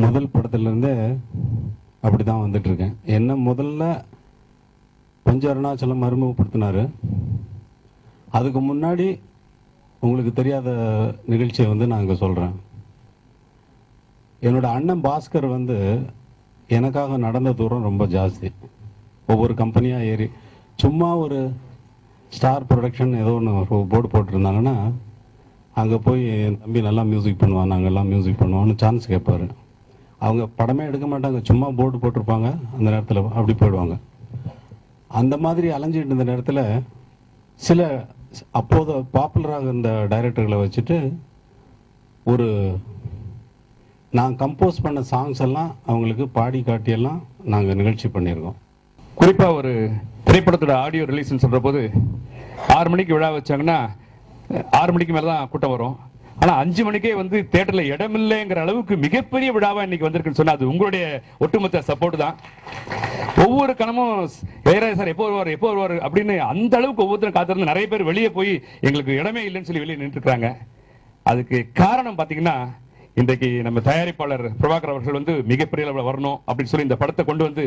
முதல் படத்துலேருந்தே அப்படி தான் வந்துட்டுருக்கேன். என்ன முதல்ல பஞ்சு அருணாச்சலம் அறிமுகப்படுத்தினார். அதுக்கு முன்னாடி உங்களுக்கு தெரியாத நிகழ்ச்சியை வந்து நான் இங்கே சொல்கிறேன். என்னோட அண்ணன் பாஸ்கர் வந்து எனக்காக நடந்த தூரம் ரொம்ப ஜாஸ்தி. ஒவ்வொரு கம்பெனியாக ஏறி சும்மா ஒரு ஸ்டார் ப்ரொடக்ஷன் ஏதோ ஒன்று போர்டு போட்டிருந்தாங்கன்னா அங்கே போய் என் தம்பி நல்லா மியூசிக் பண்ணுவான், நாங்கள் எல்லாம் மியூசிக் பண்ணுவோன்னு சான்ஸ் கேட்பார். அவங்க படமே எடுக்க மாட்டாங்க, சும்மா போர்டு போட்டிருப்பாங்க, அந்த நேரத்தில் அப்படி போயிடுவாங்க. அந்த மாதிரி அலைஞ்சிட்டு இருந்த நேரத்தில் சில அப்போது பாப்புலராக இருந்த டைரக்டர்களை வச்சுட்டு ஒரு நான் கம்போஸ் பண்ண சாங்ஸ் எல்லாம் அவங்களுக்கு பாடி காட்டியெல்லாம் நாங்கள் நிகழ்ச்சி பண்ணியிருக்கோம். குறிப்பாக ஒரு திரைப்படத்தோட ஆடியோ ரிலீஸ்ன்னு சொல்கிற போது 6 மணிக்கு விழா வச்சாங்கன்னா 6 மணிக்கு மேலே தான் கூட்டம் வரும். ஆனால் 5 மணிக்கே வந்து தேட்டரில் இடமில்லைங்கிற அளவுக்கு மிகப்பெரிய விழாவாக இன்னைக்கு வந்திருக்குன்னு சொன்னால் அது உங்களுடைய ஒட்டுமொத்த சப்போர்ட் தான். ஒவ்வொரு கணமும் இளையராஜா சார் எப்போ வருவார் அப்படின்னு அந்த அளவுக்கு ஒவ்வொருத்தரும் காத்திருந்து நிறைய பேர் வெளியே போய் எங்களுக்கு இடமே இல்லைன்னு சொல்லி வெளியே நின்றுருக்காங்க. அதுக்கு காரணம் பார்த்தீங்கன்னா இன்றைக்கு நம்ம தயாரிப்பாளர் பிரபாகர் அவர்கள் வந்து மிகப்பெரிய அளவில் வரணும் அப்படின்னு சொல்லி இந்த படத்தை கொண்டு வந்து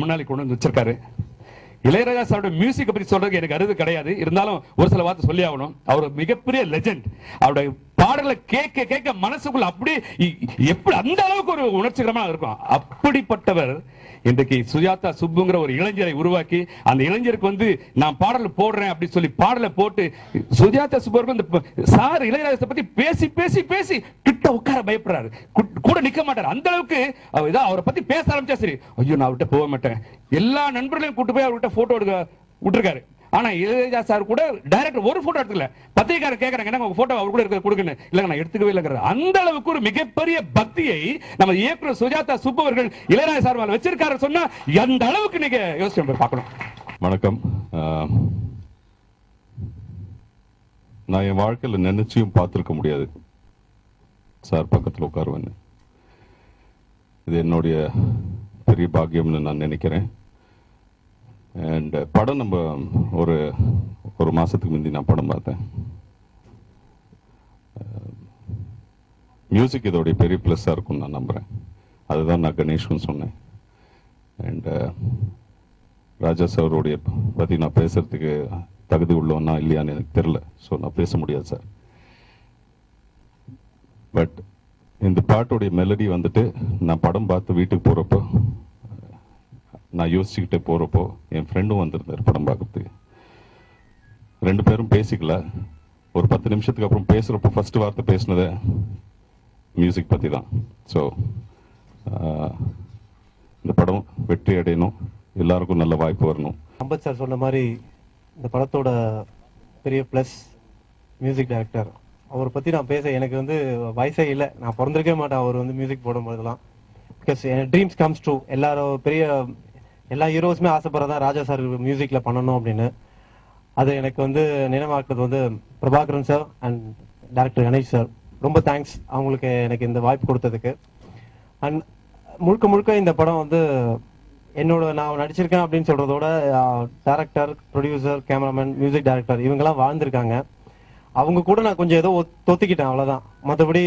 முன்னாடி கொண்டு வந்து வச்சிருக்காரு. இளையராஜா சாரோட மியூசிக் பத்தி சொல்றதுக்கு எனக்கு அருது கிடையாது, இருந்தாலும் ஒரு சில வார்த்தை சொல்லி ஆகணும். அவர் மிகப்பெரிய லெஜெண்ட். அவருடைய பாடலை கேட்க கேட்க மனசுக்குள்ள அப்படியே எப்படி அந்த அளவுக்கு ஒரு உணர்ச்சிகரமா இருக்கும். அப்படிப்பட்டவர் இன்றைக்கு சுஜாதா சுப்புங்கிற ஒரு இளைஞரை உருவாக்கி அந்த இளைஞருக்கு வந்து நான் பாடல் போடுறேன் அப்படின்னு சொல்லி பாடலை போட்டு சுஜாதா சுப்பு சார் இளையராஜா பத்தி பேசி பேசி பேசி கிட்ட உட்கார பயப்படுறாரு, கூட நிக்க மாட்டாரு. அந்த அளவுக்கு அவரை பத்தி பேச ஆரம்பிச்சா சரி ஐயோ நான் அவர்கிட்ட போக மாட்டேன், எல்லா நண்பர்களையும் கூட்டு போய் அவர்கிட்ட போட்டோ எடுக்க விட்டுருக்காரு. ஆனா இளையராஜா சார் கூட டைரக்டர் ஒரு போட்டோ எடுத்துக்கல. பத்திரிகையாளர் கேட்கறாங்க என்ன உங்க போட்டோ அவர் கூட இருக்க கொடுக்குன்னு, இல்லங்க நான் எடுத்துக்கவே இல்லைங்கிற அந்த அளவுக்கு ஒரு மிகப்பெரிய பக்தியை நம்ம இயக்குனர் சுஜாதா சுப்பு அவர்கள் இளையராஜா சார் மேல வச்சிருக்காரு சொன்னா அந்த அளவுக்கு நீங்க யோசிச்சு பார்க்கணும். வணக்கம். நான் என் வாழ்க்கையில் நினைச்சியும் பார்த்துருக்க முடியாது சார் பக்கத்தில் உட்காருவேன்னு. இது என்னுடைய பெரிய பாக்கியம்னு நான் நினைக்கிறேன். அண்ட் படம் நம்ம ஒரு மாதத்துக்கு முந்தி நான் படம் பார்த்தேன். மியூசிக் இதோடைய பெரிய ப்ளஸ்ஸாக இருக்கும்னு நான் நம்புகிறேன். அதுதான் நான் கணேஷ்னு சொன்னேன். அண்ட் ராஜா சாரோடைய பற்றி நான் பேசுறதுக்கு தகுதி உள்ளவனா இல்லையான்னு எனக்கு தெரில. ஸோ நான் பேச முடியாது சார். பட் இந்த பாட்டுடைய மெலடி வந்துட்டு நான் படம் பார்த்து வீட்டுக்கு போகிறப்போ நான் யோசிச்சுக்கிட்டே போகிறப்போ என் ஃப்ரெண்டும் வந்திருந்தார் படம் பார்க்கறதுக்கு. 2 பேரும் பேசிக்கல. ஒரு 10 நிமிஷத்துக்கு அப்புறம் பேசுகிறப்போ ஃபர்ஸ்ட் வார்த்தை பேசினதே மியூசிக் பற்றி தான். ஸோ இந்த படம் வெற்றி அடையணும், எல்லாருக்கும் நல்ல வாய்ப்பு வரணும். அம்பத் சார் சொன்ன மாதிரி இந்த படத்தோட பெரிய ப்ளஸ் மியூசிக் டைரக்டர். அவரை பற்றி நான் பேச எனக்கு வந்து வயசே இல்லை, நான் பிறந்திருக்கவே மாட்டேன் அவர் வந்து மியூசிக் போடும்போதெல்லாம். பிகாஸ் என் ட்ரீம்ஸ் கம்ஸ் ட்ரூ. எல்லா ஹீரோஸுமே ஆசைப்படுறதா ராஜா சார் மியூசிக்கில் பண்ணணும் அப்படின்னு. அது எனக்கு வந்து நினைவாக்குறது வந்து Prabhakaran sir and director Ganesh sir. ரொம்ப தேங்க்ஸ் அவங்களுக்கு எனக்கு இந்த வாய்ப்பு கொடுத்ததுக்கு. அண்ட் முழுக்க முழுக்க இந்த படம் வந்து நான் நடிச்சிருக்கேன் அப்படின்னு சொல்றதோட director, producer, cameraman, music director இவங்கெல்லாம் வாழ்ந்திருக்காங்க. அவங்க கூட நான் கொஞ்சம் ஏதோ தொத்திக்கிட்டேன், அவ்வளோதான். மற்றபடி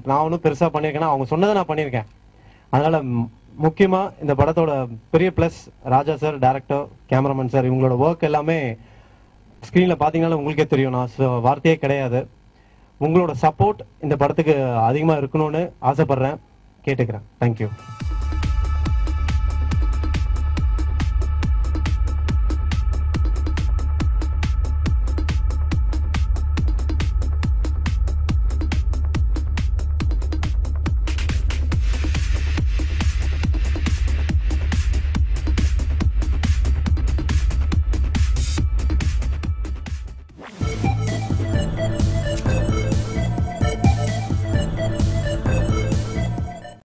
நான் ஒன்றும் பெருசாக பண்ணியிருக்கேன்னா அவங்க சொன்னதை நான் பண்ணியிருக்கேன். அதனால முக்கியமா இந்த படத்தோட பெரிய பிளஸ் ராஜா சார், டைரக்டர், கேமராமேன் சார் இவங்களோட ஒர்க் எல்லாமே ஸ்கிரீன்ல பாத்தீங்கன்னா உங்களுக்கே தெரியும். நான் வார்த்தையே கிடையாது. உங்களோட சப்போர்ட் இந்த படத்துக்கு அதிகமா இருக்கணும்னு ஆசைப்படுறேன், கேட்டுக்கிறேன். தேங்க்யூ.